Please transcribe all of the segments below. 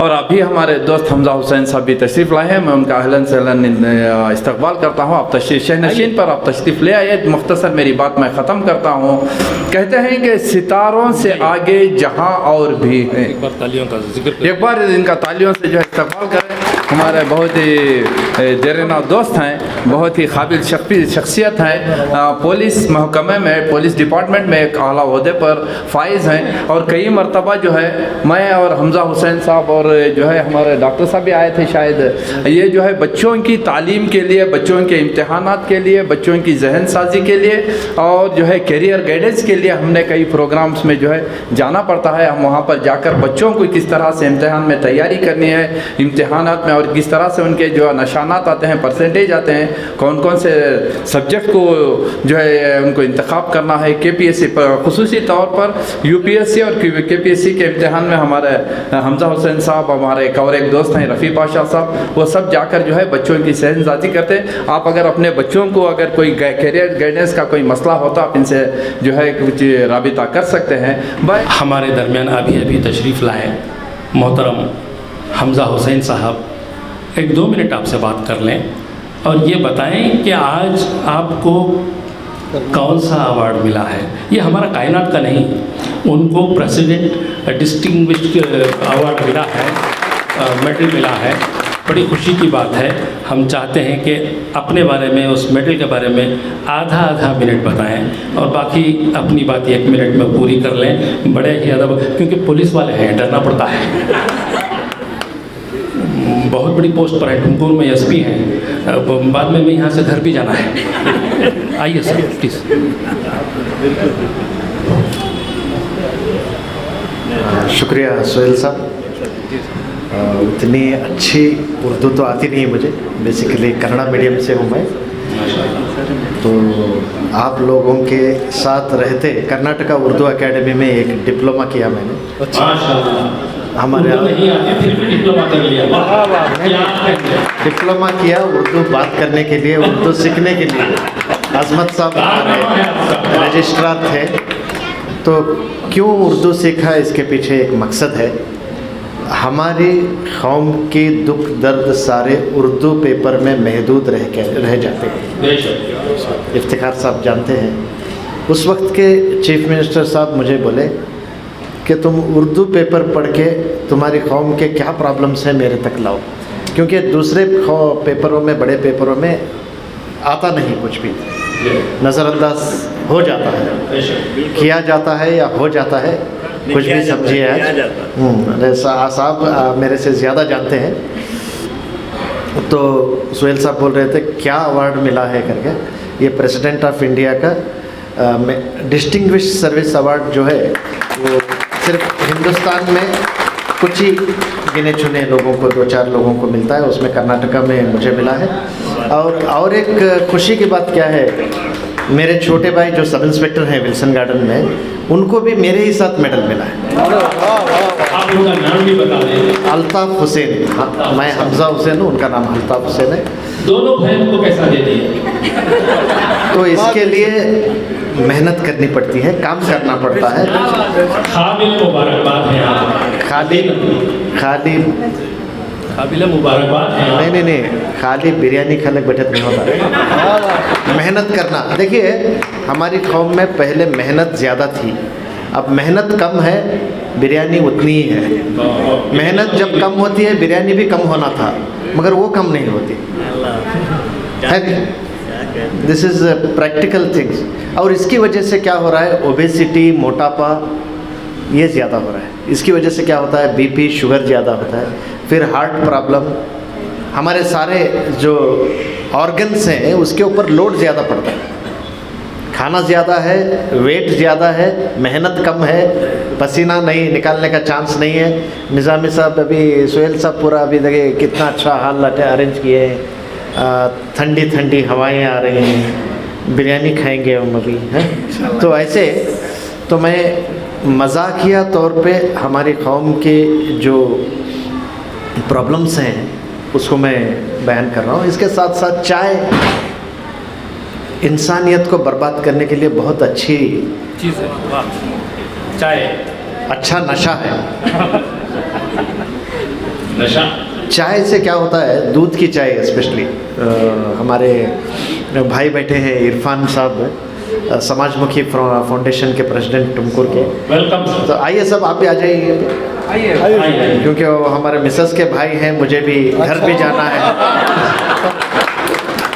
और अभी हमारे दोस्त हमजा हुसैन साहब भी तशरीफ़ लाए हैं। मैं उनका अहलन सहलन इस्तकबाल करता हूँ। आप तशरीफ़ शहनशीन पर आप तशरीफ़ ले आइए। मुख्तसर मेरी बात मैं ख़त्म करता हूँ। कहते हैं कि सितारों से आगे जहाँ और भी हैं। एक बार इनका तालियों से जो है इस्तकबाल करें। हमारे बहुत ही देरना दोस्त हैं, बहुत ही काबिल शख्सियत हैं, पुलिस महकमे में, पुलिस डिपार्टमेंट में एक आला ओहदे पर फाइज हैं। और कई मरतबा जो है मैं और हमजा हुसैन साहब और जो है हमारे डॉक्टर साहब भी आए थे शायद, ये जो है बच्चों की तालीम के लिए, बच्चों के इम्तहानात के लिए, बच्चों की जहन साजी के लिए और जो है करियर गाइडेंस के लिए हमने कई प्रोग्राम्स में जो है जाना पड़ता है। हम वहाँ पर जाकर बच्चों को किस तरह से इम्तहान में तैयारी करनी है, इम्तहानात में, और किस तरह से उनके जो निशानात आते हैं, परसेंटेज आते हैं, कौन कौन से सब्जेक्ट को जो है उनको इंतखाब करना है। KPSC पर खुसूसी तौर पर UPSC और KPSC के इम्तहान में हमारे हमजा हुसैन साहब, हमारे एक दोस्त हैं रफ़ी पाशा साहब, वो सब जाकर जो है बच्चों की सहनसाजी करते हैं। आप अगर अपने बच्चों को अगर कोई करियर गाइडेंस का कोई मसला होता, आप इनसे जो है कुछ राबिता कर सकते हैं। हमारे दरमियान अभी तशरीफ़ लाए मोहतरम हमजा हुसैन साहब, 1-2 मिनट आपसे बात कर लें और ये बताएं कि आज आपको कौन सा अवार्ड मिला है। ये हमारा कायनात का नहीं, उनको प्रेसिडेंट डिस्टिंग्विश्ड अवार्ड मिला है, मेडल मिला है। बड़ी खुशी की बात है। हम चाहते हैं कि अपने बारे में, उस मेडल के बारे में आधा मिनट बताएं और बाकी अपनी बात 1 मिनट में पूरी कर लें। बड़े ही अदब, क्योंकि पुलिस वाले हैं, डरना पड़ता है। बहुत बड़ी पोस्ट पर है, टुमकुर में SP हैं, बाद में यहाँ से घर भी जाना है। आइए सर प्लीज़। शुक्रिया सोहेल साहब। इतनी अच्छी उर्दू तो आती नहीं मुझे, बेसिकली कन्नड़ा मीडियम से हूँ मैं। तो आप लोगों के साथ रहते कर्नाटका उर्दू एकेडमी में एक डिप्लोमा किया मैंने। हमारे डिप्लोमा किया उर्दू बात करने के लिए, उर्दू सीखने के लिए। आजमत साहब हमारे रजिस्ट्रार थे। तो क्यों उर्दू सीखा, इसके पीछे एक मकसद है। हमारी कौम की दुख दर्द सारे उर्दू पेपर में महदूद रह जाते हैं। इफ्तिखार साहब जानते हैं, उस वक्त के चीफ मिनिस्टर साहब मुझे बोले कि तुम उर्दू पेपर पढ़ के तुम्हारी कौम के क्या प्रॉब्लम्स हैं मेरे तक लाओ, क्योंकि दूसरे पेपरों में, बड़े पेपरों में आता नहीं, कुछ भी नज़रअंदाज हो जाता है, किया जाता है या हो जाता है, कुछ भी समझिए। आज साहब मेरे से ज़्यादा जानते हैं। तो सोहेल साहब बोल रहे थे क्या अवार्ड मिला है करके। ये प्रेसिडेंट ऑफ इंडिया का डिस्टिंग्विश्ड सर्विस अवार्ड जो है वो सिर्फ हिंदुस्तान में कुछ ही गिने चुने लोगों को, 2-4 लोगों को मिलता है। उसमें कर्नाटका में मुझे मिला है। और एक खुशी की बात क्या है, मेरे छोटे भाई जो सब इंस्पेक्टर हैं विल्सन गार्डन में, उनको भी मेरे ही साथ मेडल मिला है। आप उनका नाम भी बता दें। अल्ताफ हुसैन, मैं हमजा हुसैन हूँ, उनका नाम अल्ताफ हुसैन है। दोनों बहन को कैसा दे दिए? तो इसके लिए मेहनत करनी पड़ती है, काम करना पड़ता है। काबिल मुबारकबाद है आप। काबिल मुबारकबाद है। नहीं, खाली बिरयानी खाने बैठक नहीं होता, मेहनत करना। देखिए हमारी कौम में पहले मेहनत ज़्यादा थी, अब मेहनत कम है, बिरयानी उतनी ही है। मेहनत जब कम होती है बिरयानी भी कम होना था, मगर वो कम नहीं होती है। This is practical things. और इसकी वजह से क्या हो रहा है, ओबेसिटी, मोटापा ये ज़्यादा हो रहा है। इसकी वजह से क्या होता है, BP शुगर ज़्यादा होता है, फिर हार्ट प्रॉब्लम, हमारे सारे जो ऑर्गन्स हैं उसके ऊपर लोड ज़्यादा पड़ता है। खाना ज़्यादा है, वेट ज़्यादा है, मेहनत कम है, पसीना नहीं निकालने का चांस नहीं है। निज़ामी साहब अभी, सोहेल साहब पूरा अभी देखिए कितना अच्छा हाल अरेंज किए हैं। ठंडी हवाएं आ रही हैं, बिरयानी खाएंगे हम अभी, हैं। तो ऐसे तो मैं मजाकिया तौर पे हमारी कौम के जो प्रॉब्लम्स हैं उसको मैं बयान कर रहा हूँ। इसके साथ साथ चाय इंसानियत को बर्बाद करने के लिए बहुत अच्छी चीज़ है। वाह, चाय अच्छा नशा है। नशा। चाय से क्या होता है, दूध की चाय स्पेशली, हमारे भाई बैठे हैं इरफान साहब, समाजमुखी फाउंडेशन के प्रेसिडेंट तुमकुर के। Welcome sir. तो आइए सब, आप भी आ जाइए, आइए। क्योंकि वो हमारे मिसेस के भाई हैं, मुझे भी घर भी जाना है।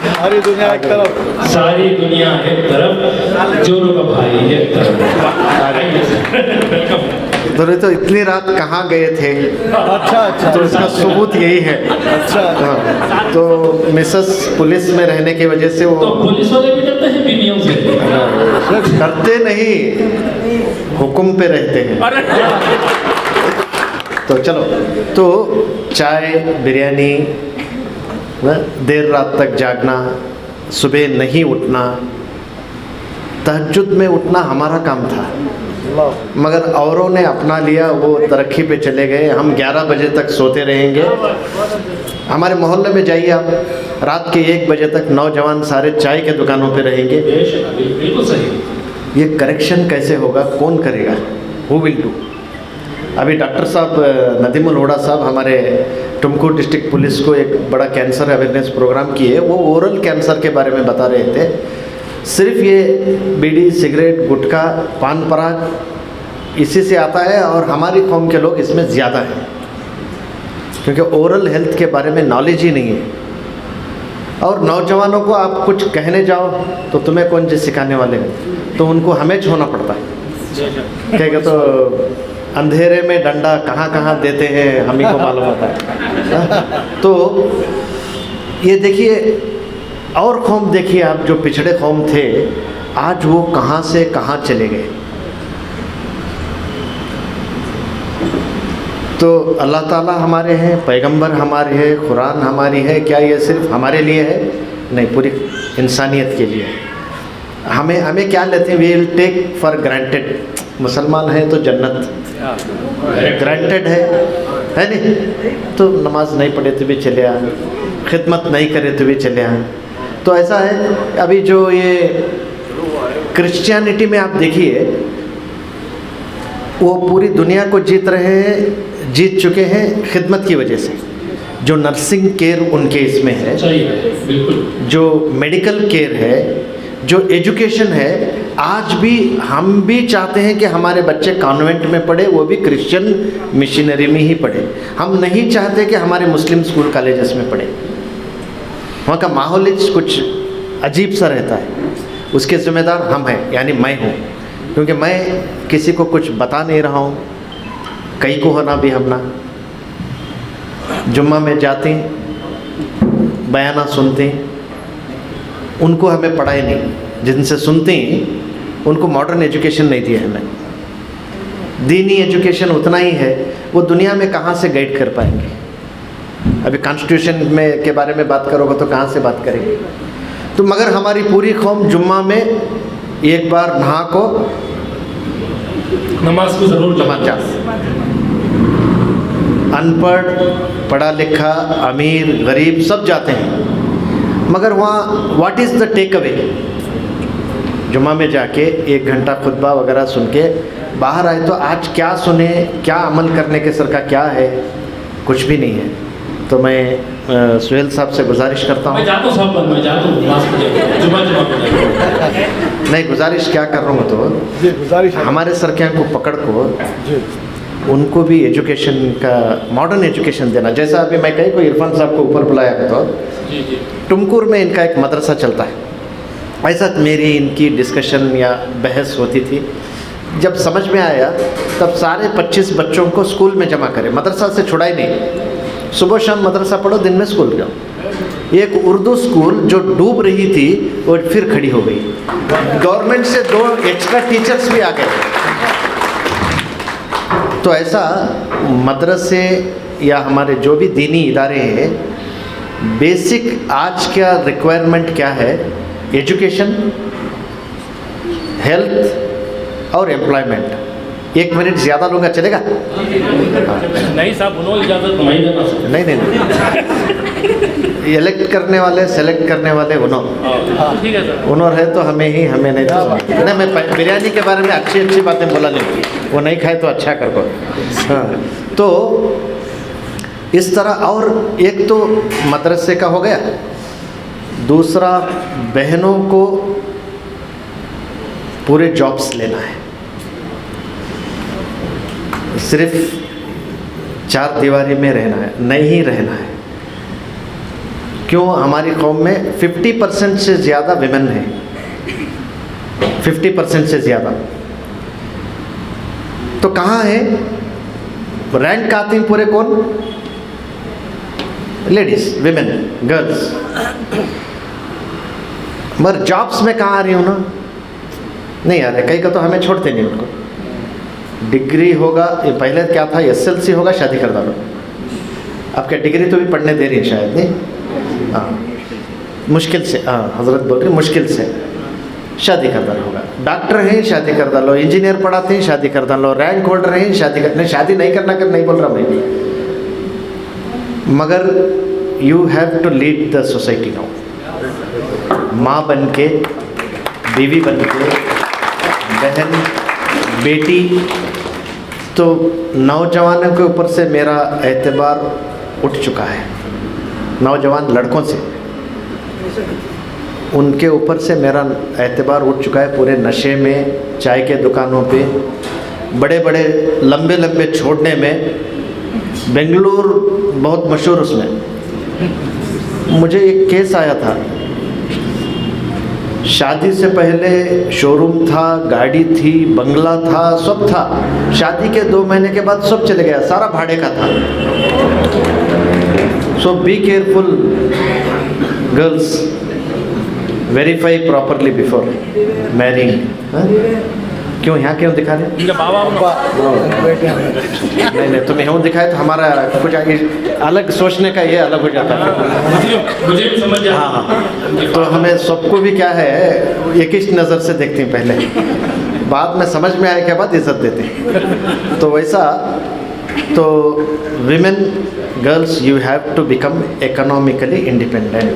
सारी दुनिया एक तरफ, सारी दुनिया एक तरफ, जोरों का भाई एक तरफ। आइए सर, वेलकम। तो इतनी रात कहाँ गए थे, अच्छा तो इसका सबूत यही है। अच्छा। हाँ, तो मिसेस पुलिस में रहने की वजह से तो वो पुलिस वाले भी डरते हैं बीवियों से? डरते नहीं, हुक्म पे रहते हैं। अरे तो चलो, तो चाय, बिरयानी, देर रात तक जागना, सुबह नहीं उठना, तहज्जुद में उठना हमारा काम था, मगर औरों ने अपना लिया, वो तरक्की पे चले गए। हम 11 बजे तक सोते रहेंगे। हमारे मोहल्ले में जाइए आप, रात के 1 बजे तक नौजवान सारे चाय के दुकानों पे रहेंगे। बिल्कुल सही। ये करेक्शन कैसे होगा, कौन करेगा, हु विल डू? अभी डॉक्टर साहब नदीमुल हुडा साहब हमारे तुमकुर डिस्ट्रिक्ट पुलिस को एक बड़ा कैंसर अवेयरनेस प्रोग्राम किए, वो ओरल कैंसर के बारे में बता रहे थे। सिर्फ ये बीड़ी, सिगरेट, गुटखा, पान पराग इसी से आता है, और हमारी कौम के लोग इसमें ज़्यादा हैं, क्योंकि ओरल हेल्थ के बारे में नॉलेज ही नहीं है। और नौजवानों को आप कुछ कहने जाओ तो तुम्हें कौन जी सिखाने वाले हैं, तो उनको हमें छोड़ना पड़ता है। कहेगा तो अंधेरे में डंडा कहाँ कहाँ देते हैं, हम ही को मालूम होता है। तो ये देखिए, और कौम देखिए आप, जो पिछड़े कौम थे, आज वो कहाँ से कहाँ चले गए। तो अल्लाह ताला हमारे हैं, पैगंबर हमारे हैं, कुरान हमारी है। क्या ये सिर्फ हमारे लिए है? नहीं, पूरी इंसानियत के लिए है। हमें क्या लेते हैं, we will take for granted. मुसलमान हैं तो जन्नत ग्रांटेड है नहीं? तो नमाज नहीं पढ़े तो भी चले आ, खिदमत नहीं करे तो भी चले आ। तो ऐसा है। अभी जो ये क्रिश्चियनिटी में आप देखिए, वो पूरी दुनिया को जीत रहे हैं, जीत चुके हैं खिदमत की वजह से। जो नर्सिंग केयर उनके इसमें है, सही है, बिल्कुल। जो मेडिकल केयर है, जो एजुकेशन है, आज भी हम भी चाहते हैं कि हमारे बच्चे कॉन्वेंट में पढ़े, वो भी क्रिश्चियन मिशनरी में ही पढ़े। हम नहीं चाहते कि हमारे मुस्लिम स्कूल कॉलेजेस में पढ़े। वहाँ का माहौल कुछ अजीब सा रहता है। उसके ज़िम्मेदार हम हैं, यानी मैं हूँ, क्योंकि मैं किसी को कुछ बता नहीं रहा हूँ। कई को होना भी हम ना, जुम्मा में जाते, बयाना सुनते, उनको हमें पढ़ाई नहीं, जिनसे सुनते हैं उनको मॉडर्न एजुकेशन नहीं दिया हमें। दीनी एजुकेशन उतना ही है, वो दुनिया में कहाँ से गाइड कर पाएंगे। अभी कॉन्स्टिट्यूशन में के बारे में बात करोगे तो कहाँ से बात करेंगे। तो मगर हमारी पूरी कौम जुम्मा में एक बार नहा को नमाज को जरूर जमात जाती। अनपढ़, पढ़ा लिखा, अमीर, गरीब सब जाते हैं, मगर वहाँ what is the take away? जुम्मा में जाके 1 घंटा खुतबा वगैरह सुन के बाहर आए तो आज क्या सुने, क्या अमल करने के सर का क्या है? कुछ भी नहीं है। तो मैं सुहेल साहब से गुजारिश करता हूँ। मैं जाता हूँ साहब, मैं जाता हूँ नमाज पढ़ने, जुम्मा पढ़ने। नहीं, गुजारिश क्या कर रहा हूँ, तो जी गुजारिश है। हमारे सरकियाँ को पकड़ को जी उनको भी एजुकेशन का, मॉडर्न एजुकेशन देना। जैसा अभी मैं कहीं को इरफान साहब को ऊपर बुलाया तो जी जी तुमकुर में इनका एक मदरसा चलता है, ऐसा मेरी इनकी डिस्कशन या बहस होती थी। जब समझ में आया तब सारे 25 बच्चों को स्कूल में जमा करें, मदरसा से छुड़ाई नहीं। सुबह शाम मदरसा पढ़ो, दिन में स्कूल जाओ। एक उर्दू स्कूल जो डूब रही थी वो फिर खड़ी हो गई। गवर्नमेंट से 2 एक्स्ट्रा टीचर्स भी आ गए। तो ऐसा मदरसे या हमारे जो भी दीनी इदारे हैं, बेसिक आज क्या रिक्वायरमेंट क्या है? एजुकेशन, हेल्थ और एम्प्लॉयमेंट। 1 मिनट ज़्यादा लूँगा, चलेगा? नहीं साहब, उन्होंने इजाज़त नहीं देना सर। नहीं, इलेक्ट करने वाले, सेलेक्ट करने वाले उन्होंने, ठीक है सर। उन्होंने है तो हमें ही, हमें नहीं तो नहीं। मैं बिरयानी के बारे में अच्छी अच्छी बातें बोला नहीं, वो नहीं खाए तो अच्छा कर को। हाँ, तो इस तरह। और एक तो मदरसे का हो गया, दूसरा बहनों को पूरे जॉब्स लेना है, सिर्फ 4 दीवारी में रहना है, नहीं रहना है। क्यों? हमारी कौम में 50% से ज़्यादा विमेन है, 50% से ज़्यादा। तो कहाँ है रैंक आती हैं पूरे? कौन? Ladies, women, girls. मगर जॉब्स में कहाँ आ रही हूँ ना? नहीं आ रहे। कई का तो हमें छोड़ते नहीं उनको। डिग्री होगा, ये पहले क्या था, SLC होगा, शादी कर डालो। अब क्या डिग्री तो भी पढ़ने दे रही है शायद, नहीं? हाँ, मुश्किल से, हाँ हजरत बोल रही मुश्किल से शादी कर डालो होगा। डॉक्टर हैं, शादी कर डालो। इंजीनियर पढ़ाते हैं, शादी कर डालो। रैंक होल्डर हैं, शादी कर। शादी नहीं करना कर नहीं बोल रहा मैं, मगर you have to lead the society now. माँ बन के, बीवी बन के, बहन, बेटी। तो नौजवानों के ऊपर से मेरा एतबार उठ चुका है, नौजवान लड़कों से, उनके ऊपर से मेरा एतबार उठ चुका है। पूरे नशे में, चाय के दुकानों पे, बड़े बड़े लंबे लंबे छोड़ने में। बेंगलुरु बहुत मशहूर, उसमें मुझे एक केस आया था। शादी से पहले शोरूम था, गाड़ी थी, बंगला था, सब था। शादी के 2 महीने के बाद सब चले गया, सारा भाड़े का था। So be careful girls, verify properly before marrying. क्यों यहाँ क्यों दिखा रहे? नहीं तुम्हें यूँ दिखाए तो हमारा कुछ अलग सोचने का ये अलग हो जाता है। मुझे भी समझ आ। हाँ, तो हमें सबको भी क्या है, एक ही नज़र से देखते हैं पहले, बाद में समझ में आए के बाद इज्जत देते हैं। तो वैसा, तो women, girls, you have to become economically independent.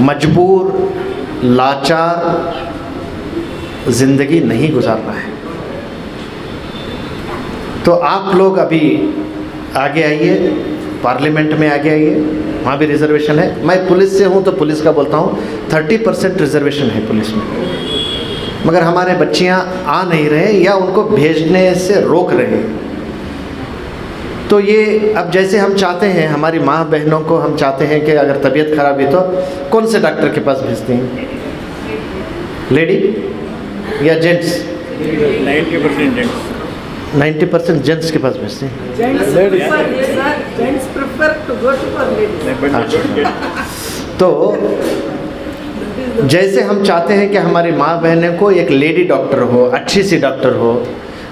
मजबूर, लाचार ज़िंदगी नहीं गुजारना है। तो आप लोग अभी आगे आइए, पार्लियामेंट में आगे आइए, वहाँ भी रिजर्वेशन है। मैं पुलिस से हूँ तो पुलिस का बोलता हूँ, 30% रिजर्वेशन है पुलिस में, मगर हमारे बच्चियाँ आ नहीं रहे या उनको भेजने से रोक रहे हैं। तो ये अब जैसे हम चाहते हैं, हमारी माँ बहनों को हम चाहते हैं कि अगर तबीयत खराब है तो कौन से डॉक्टर के पास भेजते हैं? लेडी या जेंट्स? 90% जेंट्स के पास भेजते हैं। तो जैसे हम चाहते हैं कि हमारी माँ बहनों को एक लेडी डॉक्टर हो, अच्छी सी डॉक्टर हो,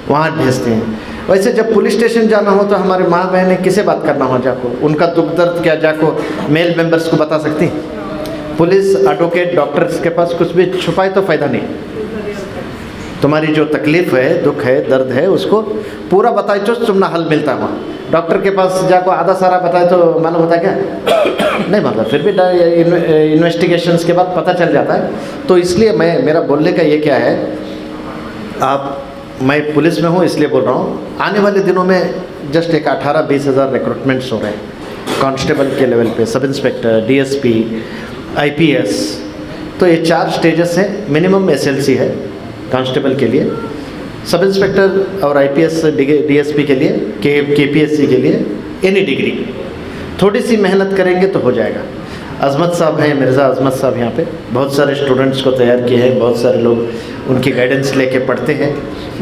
वहाँ भेजते हैं। वैसे जब पुलिस स्टेशन जाना हो तो हमारी माँ बहनें किसे बात करना हो? जाको उनका दुख दर्द क्या जाको मेल मेंबर्स को बता सकती? पुलिस, एडवोकेट, डॉक्टर्स के पास कुछ भी छुपाए तो फ़ायदा नहीं। तुम्हारी जो तकलीफ़ है, दुख है, दर्द है, उसको पूरा बताए तो तुमना हल मिलता है। वहाँ डॉक्टर के पास जाको आधा सारा बताए तो मालूम होता है क्या? नहीं मतलब, फिर भी इन्वेस्टिगेशंस के बाद पता चल जाता है। तो इसलिए मेरा बोलने का ये क्या है, मैं पुलिस में हूँ इसलिए बोल रहा हूँ, आने वाले दिनों में जस्ट एक 18-20 हज़ार रिक्रूटमेंट्स हो रहे हैं कांस्टेबल के लेवल पे, सब इंस्पेक्टर, DSP, IPS। तो ये 4 स्टेजेस हैं। मिनिमम SLC है कांस्टेबल के लिए, सब इंस्पेक्टर और IPS DSP के लिए, KPSC के लिए एनी डिग्री। थोड़ी सी मेहनत करेंगे तो हो जाएगा। अजमत साहब हैं, मिर्ज़ा अजमत साहब यहाँ पे बहुत सारे स्टूडेंट्स को तैयार किए हैं, बहुत सारे लोग उनकी गाइडेंस लेके पढ़ते हैं।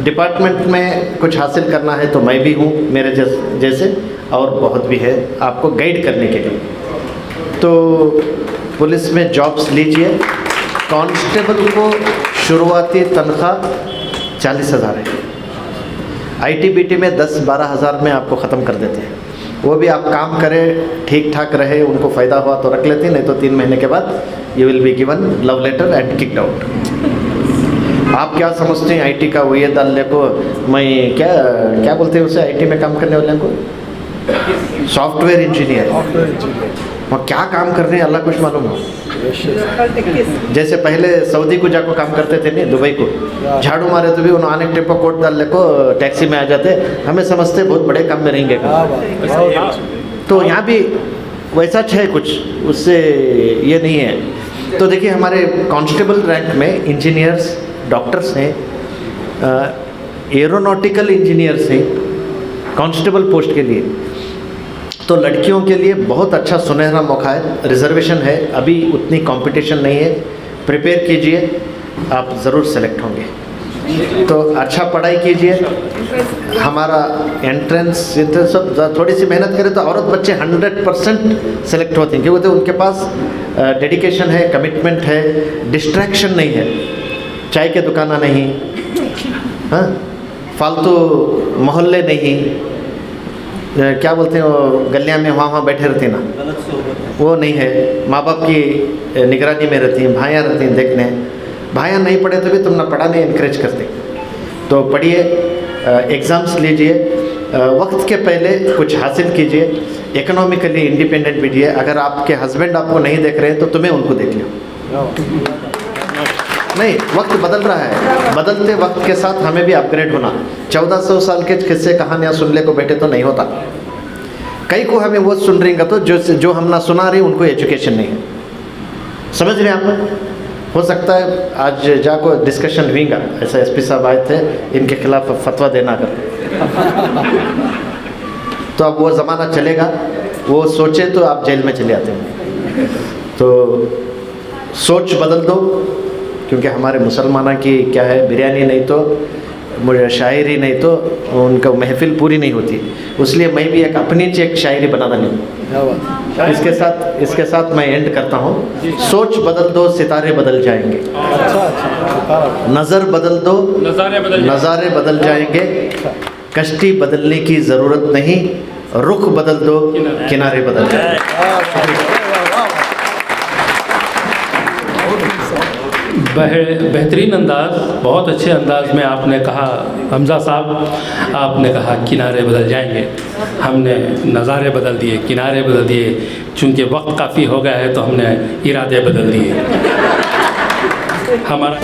डिपार्टमेंट में कुछ हासिल करना है तो मैं भी हूँ, मेरे जैसे और बहुत भी है आपको गाइड करने के लिए। तो पुलिस में जॉब्स लीजिए। कांस्टेबल को शुरुआती तनख्वाह 40,000 है, ITBT में 10-12 हज़ार में आपको ख़त्म कर देते हैं। वो भी आप काम करें, ठीक ठाक रहे, उनको फ़ायदा हुआ तो रख लेते हैं, नहीं तो 3 महीने के बाद you will be given love letter and kicked out. आप क्या समझते हैं IT का? वो ये डालने को मैं क्या बोलते हैं उसे, IT में काम करने वाले को? Software engineer. वहाँ क्या काम कर रहे हैं अल्लाह कुछ मालूम हो। जैसे पहले सऊदी को जाकर काम करते थे नहीं, दुबई को, झाड़ू मारे तो भी उन्होंने आने टेम्पो कोट डाल ले को टैक्सी में आ जाते, हमें समझते बहुत बड़े काम में रहेंगे। तो यहाँ भी वैसा है कुछ, उससे ये नहीं है। तो देखिए हमारे कांस्टेबल रैंक में इंजीनियर्स, डॉक्टर्स हैं, एरोनॉटिकल इंजीनियर्स हैं कांस्टेबल पोस्ट के लिए। तो लड़कियों के लिए बहुत अच्छा सुनहरा मौका है, रिजर्वेशन है, अभी उतनी कंपटीशन नहीं है, प्रिपेयर कीजिए, आप ज़रूर सेलेक्ट होंगे। तो अच्छा पढ़ाई कीजिए, हमारा एंट्रेंस सब थोड़ी सी मेहनत करें तो औरत बच्चे 100% सेलेक्ट होते हैं, क्योंकि उनके पास डेडिकेशन है, कमिटमेंट है, डिस्ट्रैक्शन नहीं है, चाय के दुकाना नहीं, हाँ, फालतू मोहल्ले नहीं, क्या बोलते हैं वो गलियाँ में वहाँ बैठे रहते हैं ना, वो नहीं है, माँ बाप की निगरानी में रहती हैं, भाइयाँ रहती हैं देखने, भाइयाँ नहीं पढ़े तो भी तुम ना पढ़ाने इनक्रेज करते। तो पढ़िए, एग्ज़ाम्स लीजिए, वक्त के पहले कुछ हासिल कीजिए, इकोनॉमिकली इंडिपेंडेंट बीजिए। अगर आपके हस्बैंड आपको नहीं देख रहे हैं तो तुम्हें उनको देख लो। नहीं, वक्त बदल रहा है, बदलते वक्त के साथ हमें भी अपग्रेड होना। 1400 साल के किस्से कहानियाँ सुनने को बैठे तो नहीं होता। कई को हमें वो सुन रही तो जो हम ना सुना रहे उनको एजुकेशन नहीं है, समझ रहे हैं आप। हो सकता है आज जाको डिस्कशन हुईगा, ऐसा एसपी साहब आए थे, इनके खिलाफ फतवा देना अगर तो अब वो ज़माना चलेगा, वो सोचे तो आप जेल में चले आते हैं। तो सोच बदल दो, क्योंकि हमारे मुसलमानों की क्या है, बिरयानी नहीं तो मुझे शायरी नहीं तो उनका महफिल पूरी नहीं होती, इसलिए मैं भी एक अपनी एक शायरी बना डाली। इसके साथ मैं एंड करता हूँ। सोच बदल दो, सितारे बदल जाएंगे, नज़र बदल दो, नज़ारे बदल जाएंगे, कश्ती बदलने की ज़रूरत नहीं, रुख बदल दो, किनारे बदल जाएंगे। बेहतरीन अंदाज, बहुत अच्छे अंदाज में आपने कहा हमज़ा साहब, आपने कहा किनारे बदल जाएंगे, हमने नज़ारे बदल दिए, किनारे बदल दिए। चूँकि वक्त काफ़ी हो गया है तो हमने इरादे बदल दिए। हमारा